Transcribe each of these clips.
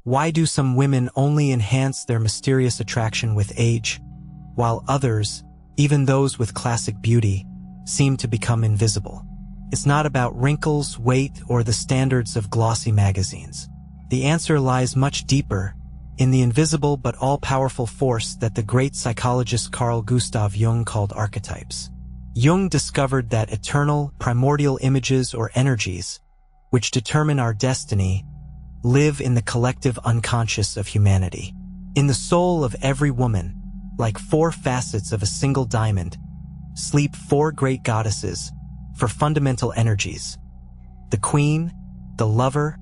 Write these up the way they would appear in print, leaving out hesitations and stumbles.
Why do some women only enhance their mysterious attraction with age, while others, even those with classic beauty, seem to become invisible? It's not about wrinkles, weight, or the standards of glossy magazines. The answer lies much deeper, in the invisible but all-powerful force that the great psychologist Carl Gustav Jung called archetypes. Jung discovered that eternal, primordial images or energies, which determine our destiny, live in the collective unconscious of humanity. In the soul of every woman, like 4 facets of a single diamond, sleep 4 great goddesses for fundamental energies: the queen, the lover,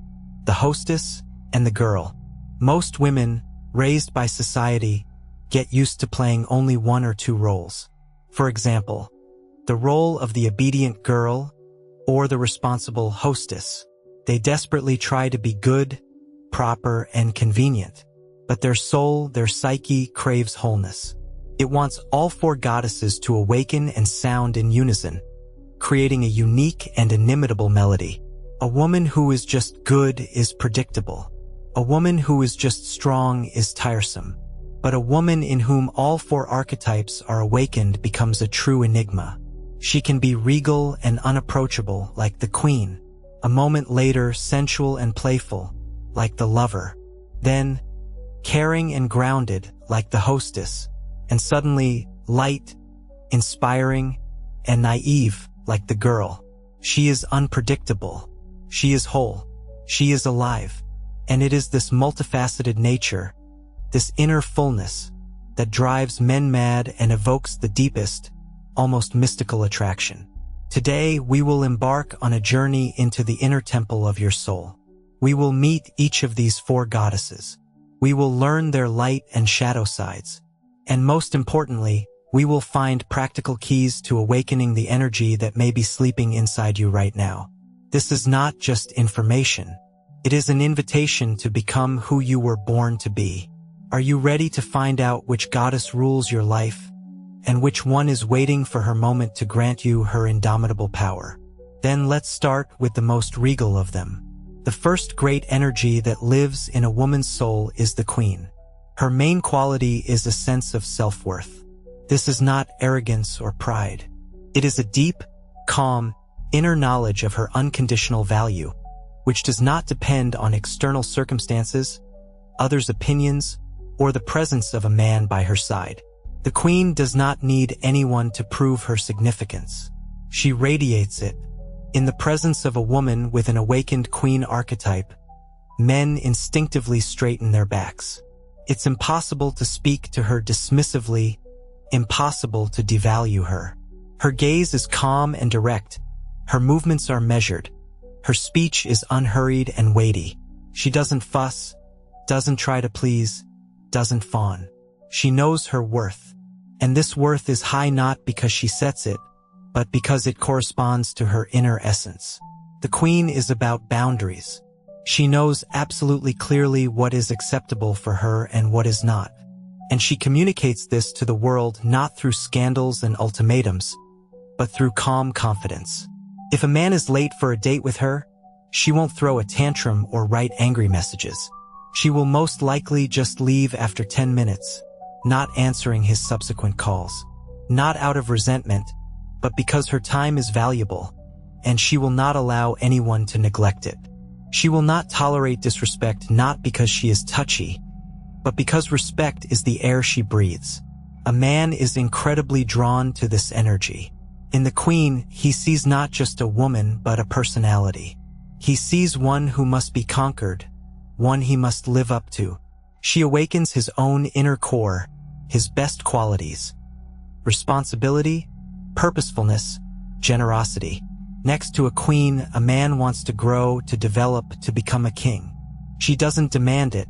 the hostess, and the girl. Most women, raised by society, get used to playing only 1 or 2 roles. For example, the role of the obedient girl or the responsible hostess. They desperately try to be good, proper, and convenient, but their soul, their psyche, craves wholeness. It wants all 4 goddesses to awaken and sound in unison, creating a unique and inimitable melody. A woman who is just good is predictable. A woman who is just strong is tiresome. But a woman in whom all 4 archetypes are awakened becomes a true enigma. She can be regal and unapproachable, like the queen. A moment later, sensual and playful, like the lover. Then, caring and grounded, like the hostess. And suddenly, light, inspiring, and naive, like the girl. She is unpredictable. She is whole. She is alive. And it is this multifaceted nature, this inner fullness, that drives men mad and evokes the deepest, almost mystical attraction. Today, we will embark on a journey into the inner temple of your soul. We will meet each of these 4 goddesses. We will learn their light and shadow sides. And most importantly, we will find practical keys to awakening the energy that may be sleeping inside you right now. This is not just information. It is an invitation to become who you were born to be. Are you ready to find out which goddess rules your life, and which one is waiting for her moment to grant you her indomitable power? Then let's start with the most regal of them. The first great energy that lives in a woman's soul is the queen. Her main quality is a sense of self-worth. This is not arrogance or pride. It is a deep, calm, inner knowledge of her unconditional value, which does not depend on external circumstances, others' opinions, or the presence of a man by her side. The queen does not need anyone to prove her significance. She radiates it. In the presence of a woman with an awakened queen archetype, men instinctively straighten their backs. It's impossible to speak to her dismissively, impossible to devalue her. Her gaze is calm and direct. Her movements are measured. Her speech is unhurried and weighty. She doesn't fuss, doesn't try to please, doesn't fawn. She knows her worth. And this worth is high not because she sets it, but because it corresponds to her inner essence. The queen is about boundaries. She knows absolutely clearly what is acceptable for her and what is not. And she communicates this to the world not through scandals and ultimatums, but through calm confidence. If a man is late for a date with her, she won't throw a tantrum or write angry messages. She will most likely just leave after 10 minutes, not answering his subsequent calls. Not out of resentment, but because her time is valuable, and she will not allow anyone to neglect it. She will not tolerate disrespect not because she is touchy, but because respect is the air she breathes. A man is incredibly drawn to this energy. In the queen, he sees not just a woman but a personality. He sees one who must be conquered, one he must live up to. She awakens his own inner core, his best qualities: responsibility, purposefulness, generosity. Next to a queen, a man wants to grow, to develop, to become a king. She doesn't demand it,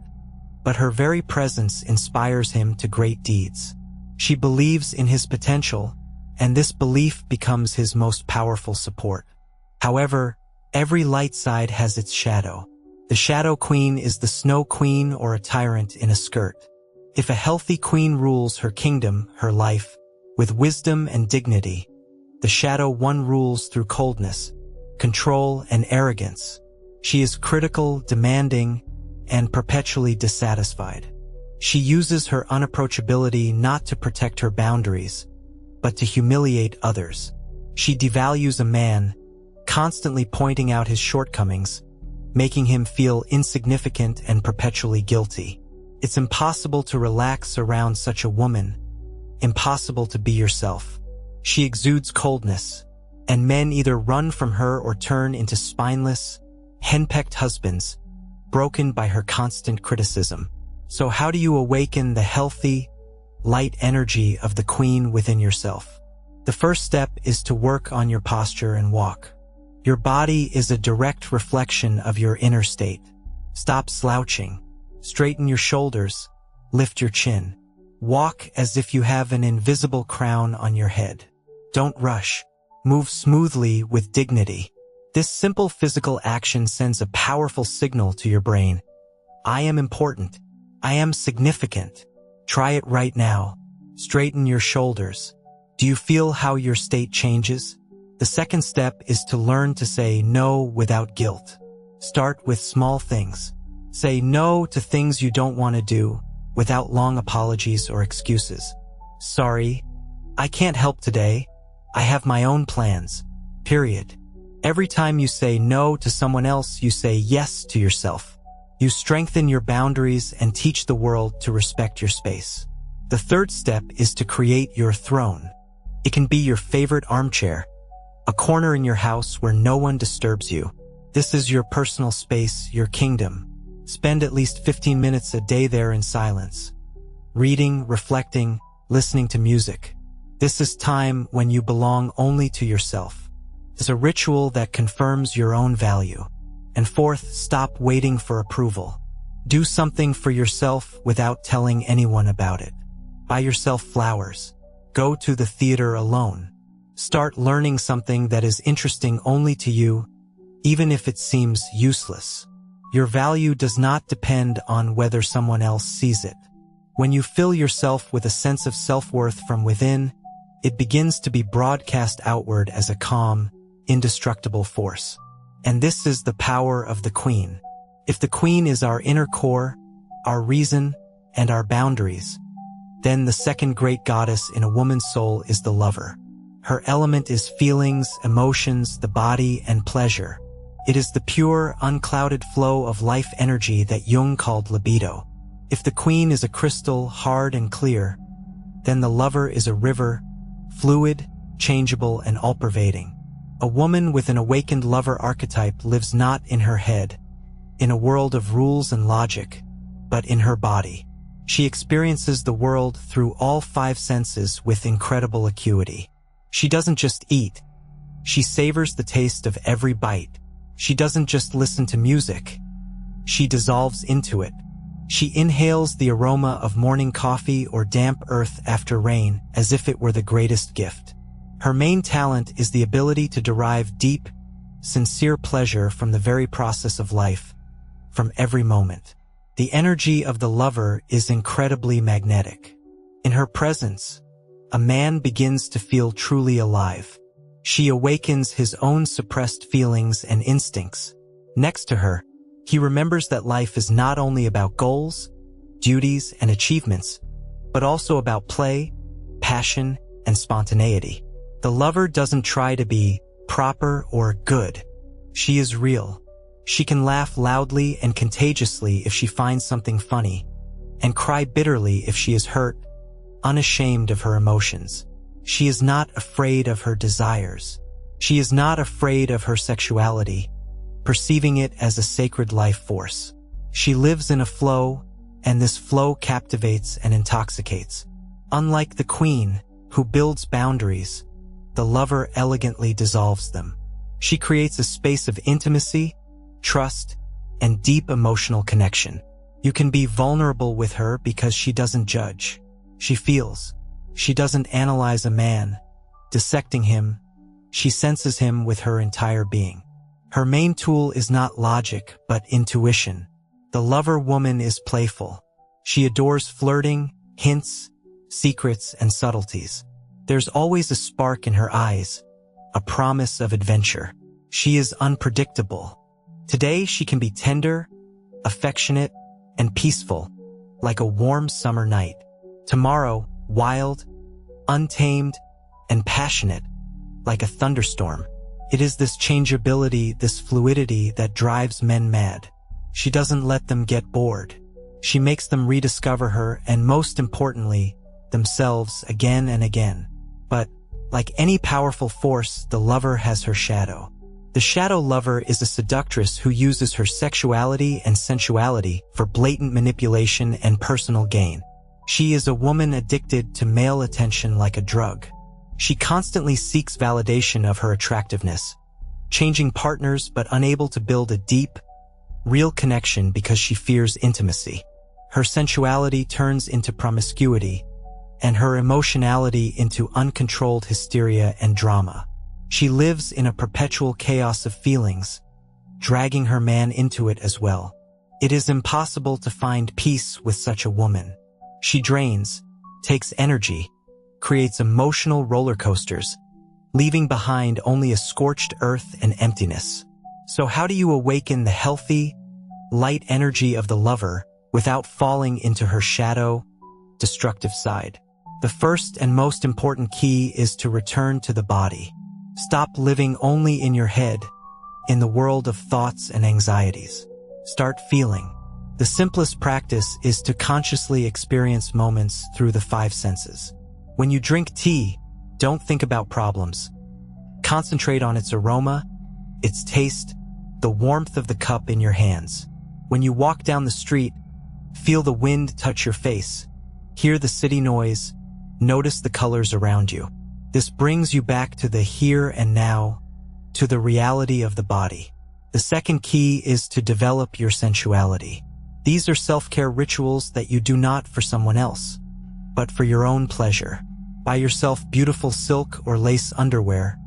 but her very presence inspires him to great deeds. She believes in his potential, and this belief becomes his most powerful support. However, every light side has its shadow. The shadow queen is the snow queen or a tyrant in a skirt. If a healthy queen rules her kingdom, her life, with wisdom and dignity, the shadow one rules through coldness, control, and arrogance. She is critical, demanding, and perpetually dissatisfied. She uses her unapproachability not to protect her boundaries, but to humiliate others. She devalues a man, constantly pointing out his shortcomings, making him feel insignificant and perpetually guilty. It's impossible to relax around such a woman, impossible to be yourself. She exudes coldness, and men either run from her or turn into spineless, henpecked husbands, broken by her constant criticism. So how do you awaken the healthy, light energy of the queen within yourself? The first step is to work on your posture and walk. Your body is a direct reflection of your inner state. Stop slouching. Straighten your shoulders. Lift your chin. Walk as if you have an invisible crown on your head. Don't rush. Move smoothly with dignity. This simple physical action sends a powerful signal to your brain. I am important. I am significant. Try it right now. Straighten your shoulders. Do you feel how your state changes? The second step is to learn to say no without guilt. Start with small things. Say no to things you don't want to do without long apologies or excuses. Sorry, I can't help today. I have my own plans. Period. Every time you say no to someone else, you say yes to yourself. You strengthen your boundaries and teach the world to respect your space. The third step is to create your throne. It can be your favorite armchair, a corner in your house where no one disturbs you. This is your personal space, your kingdom. Spend at least 15 minutes a day there in silence, reading, reflecting, listening to music. This is time when you belong only to yourself. It's a ritual that confirms your own value. And fourth, stop waiting for approval. Do something for yourself without telling anyone about it. Buy yourself flowers. Go to the theater alone. Start learning something that is interesting only to you, even if it seems useless. Your value does not depend on whether someone else sees it. When you fill yourself with a sense of self-worth from within, it begins to be broadcast outward as a calm, indestructible force. And this is the power of the queen. If the queen is our inner core, our reason, and our boundaries, then the second great goddess in a woman's soul is the lover. Her element is feelings, emotions, the body, and pleasure. It is the pure, unclouded flow of life energy that Jung called libido. If the queen is a crystal, hard and clear, then the lover is a river, fluid, changeable, and all-pervading. A woman with an awakened lover archetype lives not in her head, in a world of rules and logic, but in her body. She experiences the world through all five senses with incredible acuity. She doesn't just eat. She savors the taste of every bite. She doesn't just listen to music. She dissolves into it. She inhales the aroma of morning coffee or damp earth after rain as if it were the greatest gift. Her main talent is the ability to derive deep, sincere pleasure from the very process of life, from every moment. The energy of the lover is incredibly magnetic. In her presence, a man begins to feel truly alive. She awakens his own suppressed feelings and instincts. Next to her, he remembers that life is not only about goals, duties, and achievements, but also about play, passion, and spontaneity. The lover doesn't try to be proper or good. She is real. She can laugh loudly and contagiously if she finds something funny, and cry bitterly if she is hurt, unashamed of her emotions. She is not afraid of her desires. She is not afraid of her sexuality, perceiving it as a sacred life force. She lives in a flow, and this flow captivates and intoxicates. Unlike the queen, who builds boundaries, the lover elegantly dissolves them. She creates a space of intimacy, trust, and deep emotional connection. You can be vulnerable with her because she doesn't judge. She feels. She doesn't analyze a man, dissecting him. She senses him with her entire being. Her main tool is not logic, but intuition. The lover woman is playful. She adores flirting, hints, secrets, and subtleties. There's always a spark in her eyes, a promise of adventure. She is unpredictable. Today she can be tender, affectionate, and peaceful, like a warm summer night. Tomorrow, wild, untamed, and passionate, like a thunderstorm. It is this changeability, this fluidity that drives men mad. She doesn't let them get bored. She makes them rediscover her and, most importantly, themselves again and again. But, like any powerful force, the lover has her shadow. The shadow lover is a seductress who uses her sexuality and sensuality for blatant manipulation and personal gain. She is a woman addicted to male attention like a drug. She constantly seeks validation of her attractiveness, changing partners but unable to build a deep, real connection because she fears intimacy. Her sensuality turns into promiscuity, and her emotionality into uncontrolled hysteria and drama. She lives in a perpetual chaos of feelings, dragging her man into it as well. It is impossible to find peace with such a woman. She drains, takes energy, creates emotional roller coasters, leaving behind only a scorched earth and emptiness. So how do you awaken the healthy, light energy of the lover without falling into her shadow, destructive side? The first and most important key is to return to the body. Stop living only in your head, in the world of thoughts and anxieties. Start feeling. The simplest practice is to consciously experience moments through the five senses. When you drink tea, don't think about problems. Concentrate on its aroma, its taste, the warmth of the cup in your hands. When you walk down the street, feel the wind touch your face. Hear the city noise. Notice the colors around you. This brings you back to the here and now, to the reality of the body. The second key is to develop your sensuality. These are self-care rituals that you do not for someone else, but for your own pleasure. Buy yourself beautiful silk or lace underwear,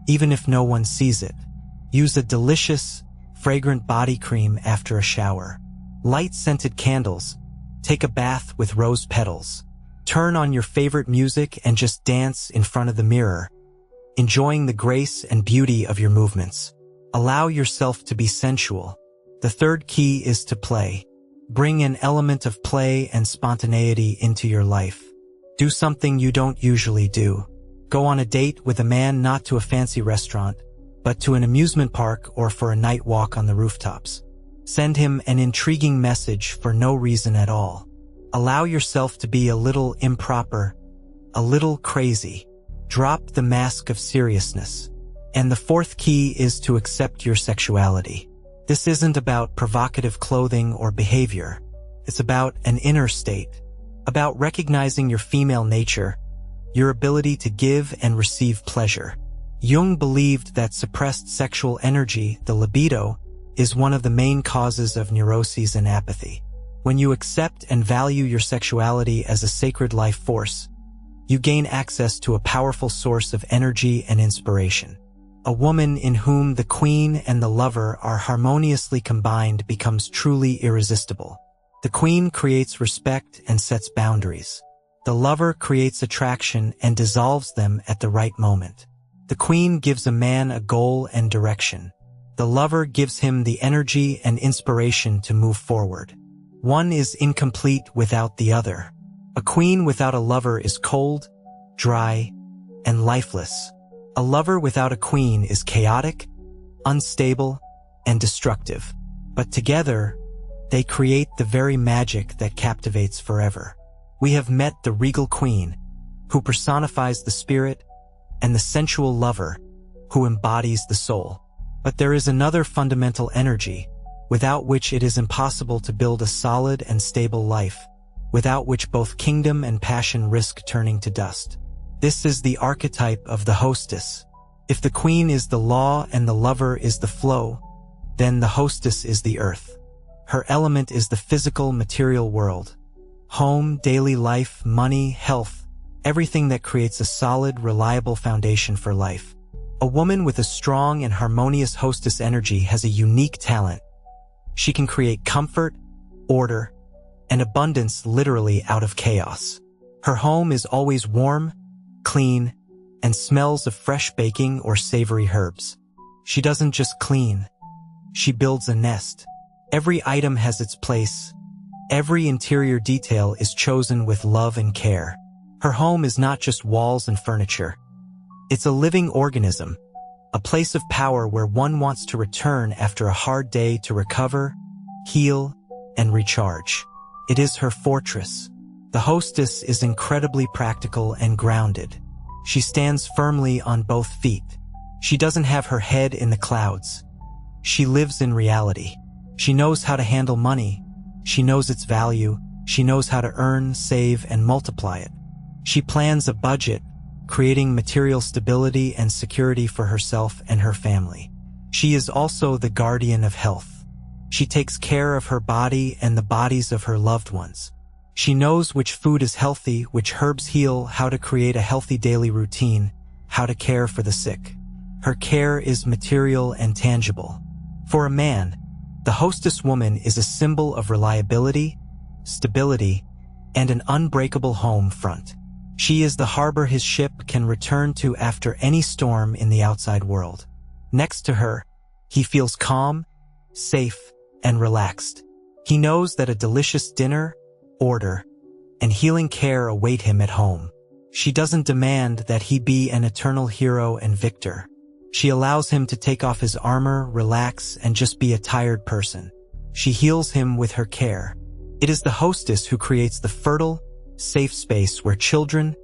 even if no one sees it. Use a delicious, fragrant body cream after a shower. Light scented candles. Take a bath with rose petals. Turn on your favorite music and just dance in front of the mirror, enjoying the grace and beauty of your movements. Allow yourself to be sensual. The third key is to play. Bring an element of play and spontaneity into your life. Do something you don't usually do. Go on a date with a man, not to a fancy restaurant, but to an amusement park or for a night walk on the rooftops. Send him an intriguing message for no reason at all. Allow yourself to be a little improper, a little crazy. Drop the mask of seriousness. And the fourth key is to accept your sexuality. This isn't about provocative clothing or behavior. It's about an inner state, about recognizing your female nature, your ability to give and receive pleasure. Jung believed that suppressed sexual energy, the libido, is one of the main causes of neuroses and apathy. When you accept and value your sexuality as a sacred life force, you gain access to a powerful source of energy and inspiration. A woman in whom the queen and the lover are harmoniously combined becomes truly irresistible. The queen creates respect and sets boundaries. The lover creates attraction and dissolves them at the right moment. The queen gives a man a goal and direction. The lover gives him the energy and inspiration to move forward. One is incomplete without the other. A queen without a lover is cold, dry, and lifeless. A lover without a queen is chaotic, unstable, and destructive. But together, they create the very magic that captivates forever. We have met the regal queen, who personifies the spirit, and the sensual lover, who embodies the soul. But there is another fundamental energy, without which it is impossible to build a solid and stable life, without which both kingdom and passion risk turning to dust. This is the archetype of the hostess. If the queen is the law and the lover is the flow, then the hostess is the earth. Her element is the physical, material world. Home, daily life, money, health, everything that creates a solid, reliable foundation for life. A woman with a strong and harmonious hostess energy has a unique talent. She can create comfort, order, and abundance literally out of chaos. Her home is always warm, clean, and smells of fresh baking or savory herbs. She doesn't just clean. She builds a nest. Every item has its place, Every interior detail is chosen with love and care. Her home is not just walls and furniture. It's a living organism, a place of power where one wants to return after a hard day to recover, heal, and recharge. It is her fortress. The hostess is incredibly practical and grounded. She stands firmly on both feet. She doesn't have her head in the clouds. She lives in reality. She knows how to handle money. She knows its value. She knows how to earn, save, and multiply it. She plans a budget, creating material stability and security for herself and her family. She is also the guardian of health. She takes care of her body and the bodies of her loved ones. She knows which food is healthy, which herbs heal, how to create a healthy daily routine, how to care for the sick. Her care is material and tangible. For a man, the hostess woman is a symbol of reliability, stability, and an unbreakable home front. She is the harbor his ship can return to after any storm in the outside world. Next to her, he feels calm, safe, and relaxed. He knows that a delicious dinner, order, and healing care await him at home. She doesn't demand that he be an eternal hero and victor. She allows him to take off his armor, relax, and just be a tired person. She heals him with her care. It is the hostess who creates the fertile, safe space where children,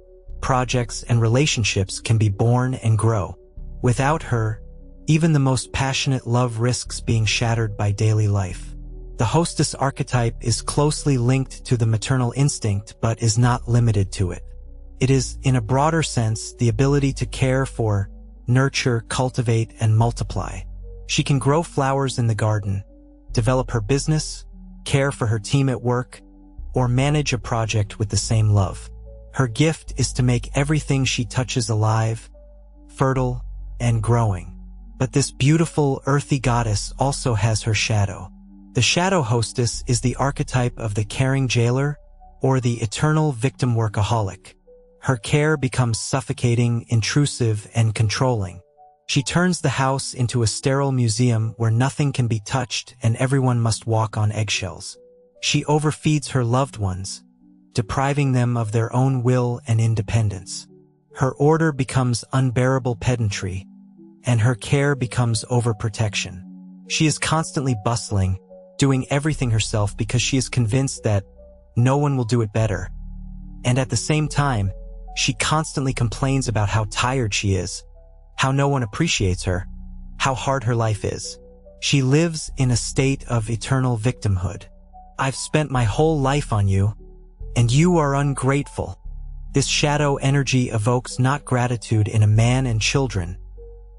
projects, and relationships can be born and grow. Without her, even the most passionate love risks being shattered by daily life. The hostess archetype is closely linked to the maternal instinct but is not limited to it. It is, in a broader sense, the ability to care for, nurture, cultivate, and multiply. She can grow flowers in the garden, develop her business, care for her team at work, or manage a project with the same love. Her gift is to make everything she touches alive, fertile, and growing. But this beautiful, earthy goddess also has her shadow. The shadow hostess is the archetype of the caring jailer or the eternal victim workaholic. Her care becomes suffocating, intrusive, and controlling. She turns the house into a sterile museum where nothing can be touched and everyone must walk on eggshells. She overfeeds her loved ones, depriving them of their own will and independence. Her order becomes unbearable pedantry, and her care becomes overprotection. She is constantly bustling, doing everything herself because she is convinced that no one will do it better. And at the same time, she constantly complains about how tired she is, how no one appreciates her, how hard her life is. She lives in a state of eternal victimhood. I've spent my whole life on you, and you are ungrateful. This shadow energy evokes not gratitude in a man and children,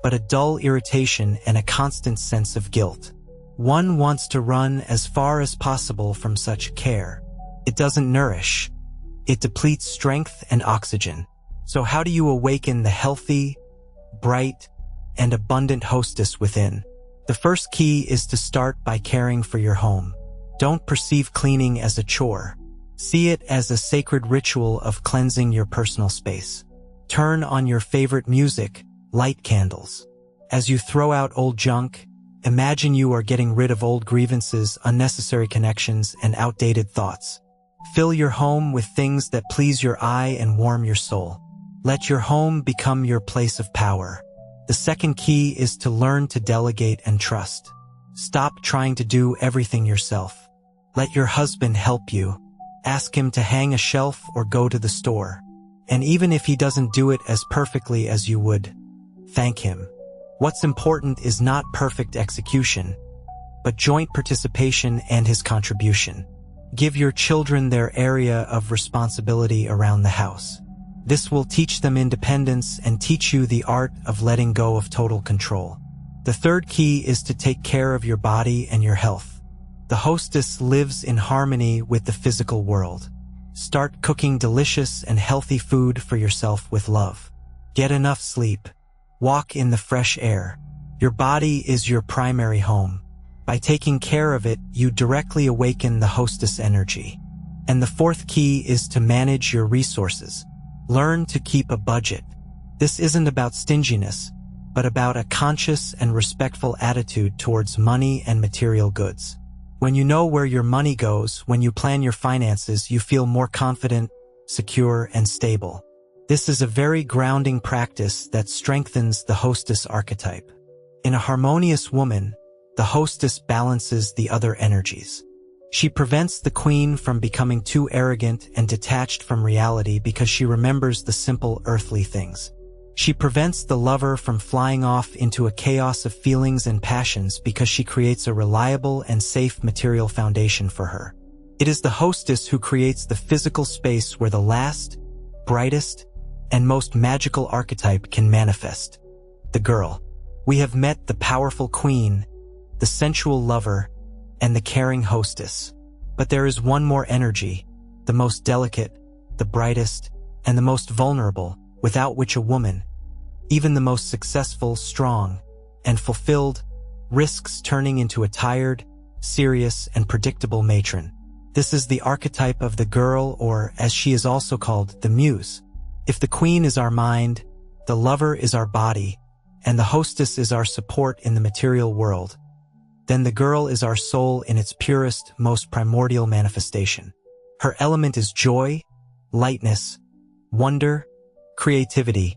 but a dull irritation and a constant sense of guilt. One wants to run as far as possible from such care. It doesn't nourish. It depletes strength and oxygen. So how do you awaken the healthy, bright, and abundant hostess within? The first key is to start by caring for your home. Don't perceive cleaning as a chore. See it as a sacred ritual of cleansing your personal space. Turn on your favorite music, light candles. As you throw out old junk, imagine you are getting rid of old grievances, unnecessary connections, and outdated thoughts. Fill your home with things that please your eye and warm your soul. Let your home become your place of power. The second key is to learn to delegate and trust. Stop trying to do everything yourself. Let your husband help you. Ask him to hang a shelf or go to the store. And even if he doesn't do it as perfectly as you would, thank him. What's important is not perfect execution, but joint participation and his contribution. Give your children their area of responsibility around the house. This will teach them independence and teach you the art of letting go of total control. The third key is to take care of your body and your health. The hostess lives in harmony with the physical world. Start cooking delicious and healthy food for yourself with love. Get enough sleep. Walk in the fresh air. Your body is your primary home. By taking care of it, you directly awaken the hostess energy. And the fourth key is to manage your resources. Learn to keep a budget. This isn't about stinginess, but about a conscious and respectful attitude towards money and material goods. When you know where your money goes, when you plan your finances, you feel more confident, secure, and stable. This is a very grounding practice that strengthens the hostess archetype. In a harmonious woman, the hostess balances the other energies. She prevents the queen from becoming too arrogant and detached from reality because she remembers the simple earthly things. She prevents the lover from flying off into a chaos of feelings and passions because she creates a reliable and safe material foundation for her. It is the hostess who creates the physical space where the last, brightest, and most magical archetype can manifest. The girl. We have met the powerful queen, the sensual lover, and the caring hostess. But there is one more energy, the most delicate, the brightest, and the most vulnerable, without which a woman, even the most successful, strong, and fulfilled, risks turning into a tired, serious, and predictable matron. This is the archetype of the girl, or, as she is also called, the muse. If the queen is our mind, the lover is our body, and the hostess is our support in the material world, then the girl is our soul in its purest, most primordial manifestation. Her element is joy, lightness, wonder, creativity,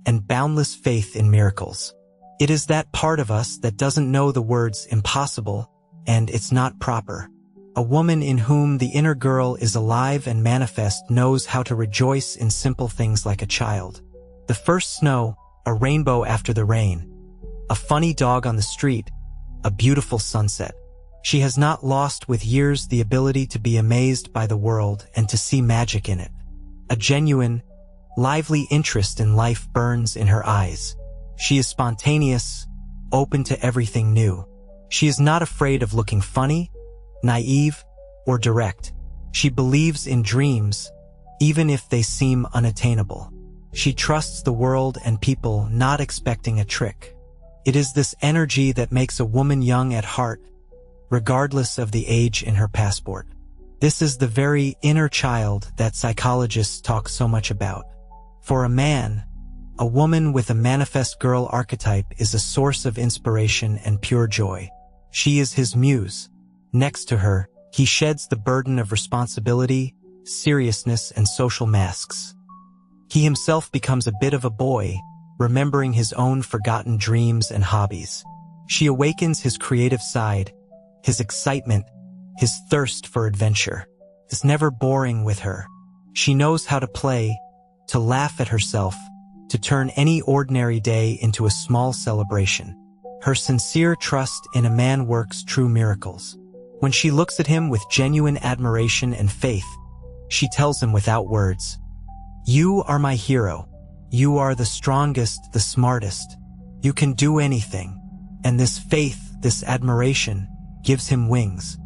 and boundless faith in miracles. It is that part of us that doesn't know the words impossible, and it's not proper. A woman in whom the inner girl is alive and manifest knows how to rejoice in simple things like a child. The first snow, a rainbow after the rain, a funny dog on the street, a beautiful sunset. She has not lost with years the ability to be amazed by the world and to see magic in it. A genuine, lively interest in life burns in her eyes. She is spontaneous, open to everything new. She is not afraid of looking funny, naive, or direct. She believes in dreams, even if they seem unattainable. She trusts the world and people, not expecting a trick. It is this energy that makes a woman young at heart, regardless of the age in her passport. This is the very inner child that psychologists talk so much about. For a man, a woman with a manifest girl archetype is a source of inspiration and pure joy. She is his muse. Next to her, he sheds the burden of responsibility, seriousness, and social masks. He himself becomes a bit of a boy, remembering his own forgotten dreams and hobbies. She awakens his creative side, his excitement, his thirst for adventure. It's never boring with her. She knows how to play, to laugh at herself, to turn any ordinary day into a small celebration. Her sincere trust in a man works true miracles. When she looks at him with genuine admiration and faith, she tells him without words, "You are my hero. You are the strongest, the smartest. You can do anything." And this faith, this admiration, gives him wings.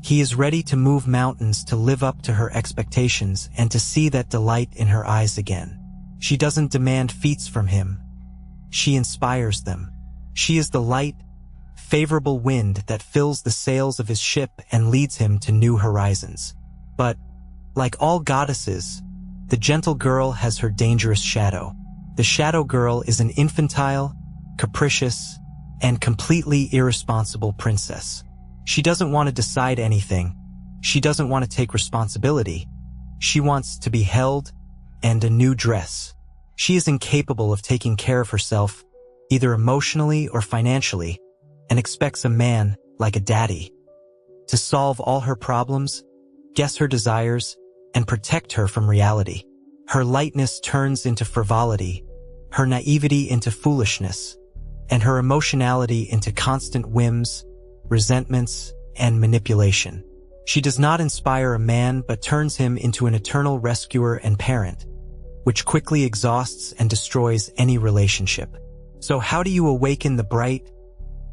He is ready to move mountains, to live up to her expectations, and to see that delight in her eyes again. She doesn't demand feats from him. She inspires them. She is the light, favorable wind that fills the sails of his ship and leads him to new horizons. But, like all goddesses, the gentle girl has her dangerous shadow. The shadow girl is an infantile, capricious, and completely irresponsible princess. She doesn't want to decide anything. She doesn't want to take responsibility. She wants to be held and a new dress. She is incapable of taking care of herself, either emotionally or financially, and expects a man, like a daddy, to solve all her problems, guess her desires, and protect her from reality. Her lightness turns into frivolity, her naivety into foolishness, and her emotionality into constant whims, resentments, and manipulation. She does not inspire a man but turns him into an eternal rescuer and parent, which quickly exhausts and destroys any relationship. So how do you awaken the bright,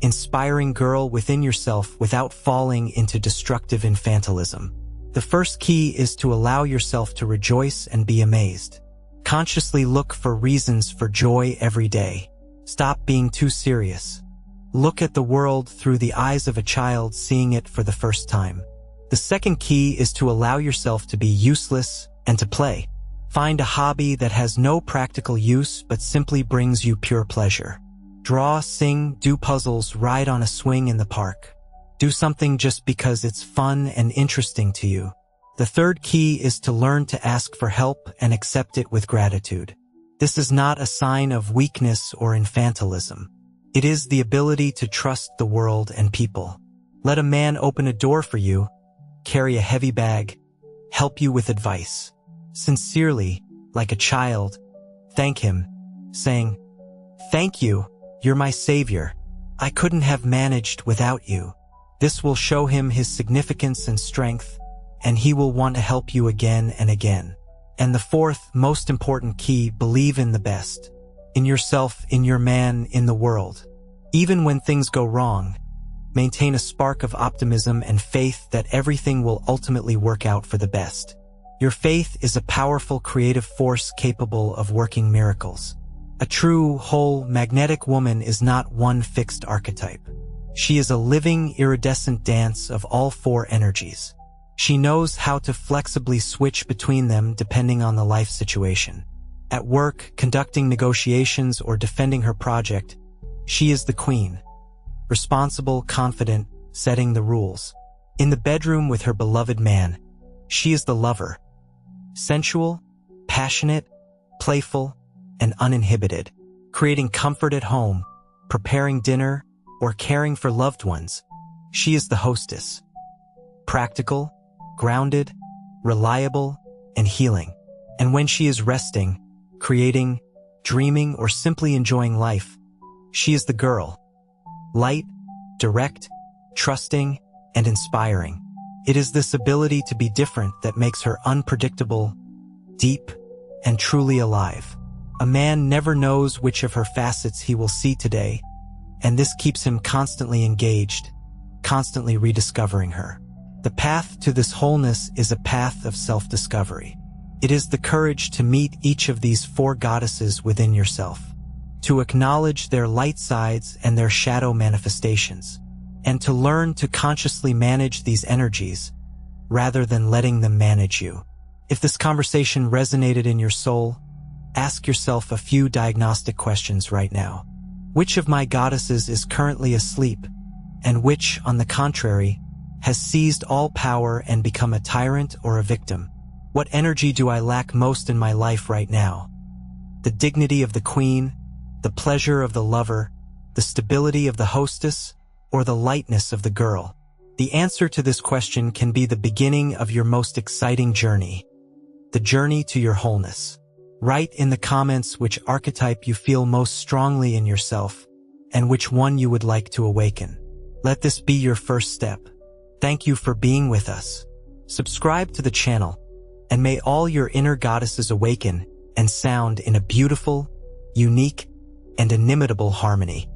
inspiring girl within yourself without falling into destructive infantilism? The first key is to allow yourself to rejoice and be amazed. Consciously look for reasons for joy every day. Stop being too serious. Look at the world through the eyes of a child seeing it for the first time. The second key is to allow yourself to be useless and to play. Find a hobby that has no practical use but simply brings you pure pleasure. Draw, sing, do puzzles, ride on a swing in the park. Do something just because it's fun and interesting to you. The third key is to learn to ask for help and accept it with gratitude. This is not a sign of weakness or infantilism. It is the ability to trust the world and people. Let a man open a door for you, carry a heavy bag, help you with advice. Sincerely, like a child, thank him, saying, "Thank you, you're my savior. I couldn't have managed without you." This will show him his significance and strength, and he will want to help you again and again. And the fourth, most important key, believe in the best. In yourself, in your man, in the world. Even when things go wrong, maintain a spark of optimism and faith that everything will ultimately work out for the best. Your faith is a powerful creative force capable of working miracles. A true, whole, magnetic woman is not one fixed archetype. She is a living, iridescent dance of all four energies. She knows how to flexibly switch between them depending on the life situation. At work, conducting negotiations, or defending her project, she is the queen. Responsible, confident, setting the rules. In the bedroom with her beloved man, she is the lover. Sensual, passionate, playful, and uninhibited. Creating comfort at home, preparing dinner, or caring for loved ones, she is the hostess. Practical, grounded, reliable, and healing. And when she is resting, creating, dreaming, or simply enjoying life, she is the girl. Light, direct, trusting, and inspiring. It is this ability to be different that makes her unpredictable, deep, and truly alive. A man never knows which of her facets he will see today, and this keeps him constantly engaged, constantly rediscovering her. The path to this wholeness is a path of self-discovery. It is the courage to meet each of these four goddesses within yourself, to acknowledge their light sides and their shadow manifestations, and to learn to consciously manage these energies rather than letting them manage you. If this conversation resonated in your soul, ask yourself a few diagnostic questions right now. Which of my goddesses is currently asleep, and which, on the contrary, has seized all power and become a tyrant or a victim? What energy do I lack most in my life right now? The dignity of the queen, the pleasure of the lover, the stability of the hostess, or the lightness of the girl? The answer to this question can be the beginning of your most exciting journey, the journey to your wholeness. Write in the comments which archetype you feel most strongly in yourself, and which one you would like to awaken. Let this be your first step. Thank you for being with us. Subscribe to the channel, and may all your inner goddesses awaken and sound in a beautiful, unique, and inimitable harmony.